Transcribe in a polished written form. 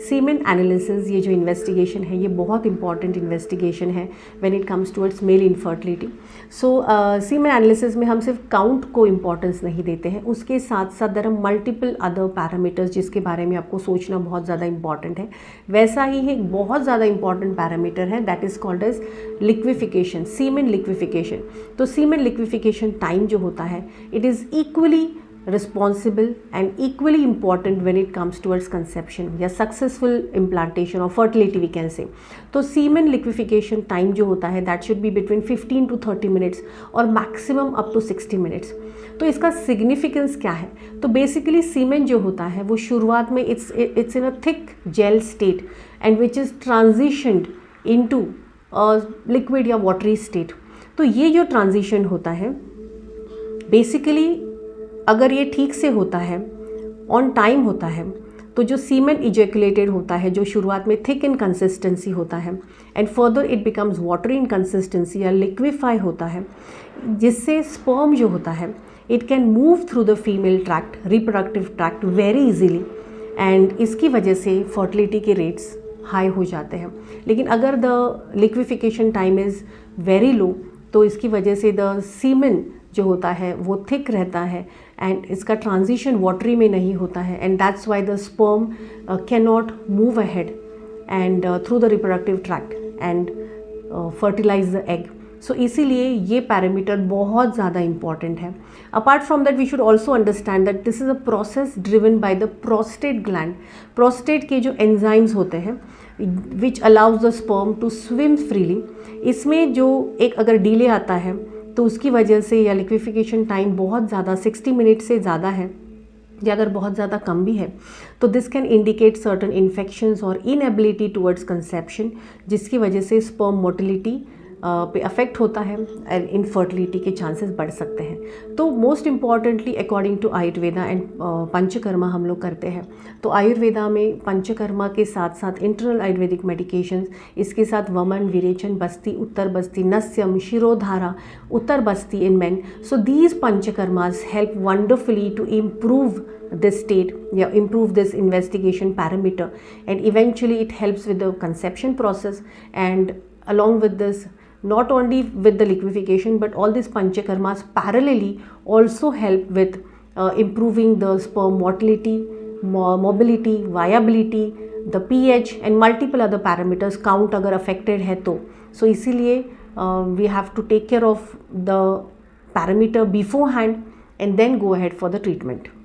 Semen analysis, ये जो investigation है ये बहुत इंपॉर्टेंट इन्वेस्टिगेशन है when it comes towards male infertility. So semen analysis में हम सिर्फ काउंट को इम्पॉर्टेंस नहीं देते हैं, उसके साथ साथ there are multiple other parameters जिसके बारे में आपको सोचना बहुत ज़्यादा इंपॉर्टेंट है। वैसा ही एक बहुत ज़्यादा इंपॉर्टेंट पैरामीटर है that is called as liquefaction, semen liquefaction. तो सीमेन लिक्विफिकेशन टाइम जो होता है it is equally responsible and equally important when it comes towards conception या successful implantation or fertility we can say। तो semen liquefaction time जो होता है that should be between 15 to 30 minutes और maximum up to 60 minutes। तो इसका significance क्या है? तो basically semen जो होता है वो शुरुआत में it's in a thick gel state and which is transitioned into a liquid या watery state। तो ये जो transition होता है basically अगर ये ठीक से होता है, ऑन टाइम होता है, तो जो सीमेन इजैकुलेटेड होता है जो शुरुआत में थिक इन कंसिस्टेंसी होता है and further it becomes watery in consistency या लिक्विफाई होता है, जिससे स्पर्म जो होता है it can move through the female tract, reproductive tract very easily and इसकी वजह से फर्टिलिटी के रेट्स हाई हो जाते हैं। लेकिन अगर the liquefaction time is very low तो इसकी वजह से द सीमेन जो होता है वो थिक रहता है एंड इसका ट्रांजिशन वाटरी में नहीं होता है and that's why the sperm can not move ahead and through the reproductive tract and fertilize the egg. So इसीलिए ये पैरामीटर बहुत ज़्यादा इंपॉर्टेंट है। Apart from that we should also understand that this is a process driven by the prostate gland. Prostate के जो enzymes होते हैं which allows the sperm to swim freely, इसमें जो एक अगर डिले आता है तो उसकी वजह से या लिक्विफिकेशन टाइम बहुत ज़्यादा 60 मिनट से ज़्यादा है या अगर बहुत ज़्यादा कम भी है तो this can indicate certain infections और इनएबिलिटी टुवर्ड्स कंसेप्शन, जिसकी वजह से स्पर्म मोटिलिटी पे अफेक्ट होता है एंड इनफर्टिलिटी के चांसेस बढ़ सकते हैं। तो most importantly according to Ayurveda and Panchakarma हम लोग करते हैं। तो आयुर्वेदा में पंचकर्मा के साथ साथ इंटरनल आयुर्वेदिक मेडिकेशंस, इसके साथ वमन, विरेचन, बस्ती, उत्तर बस्ती, नस्यम, shirodhara, uttar basti in men. So these panchakarmas help wonderfully to improve this state, yeah, improve this investigation parameter and eventually it helps with the conception process and along with this not only with the liquefaction but all these panchakarmas parallelly also help with improving the sperm motility, mobility, viability, the pH and multiple other parameters, count अगर affected है तो। so इसीलिए we have to take care of the parameter beforehand and then go ahead for the treatment।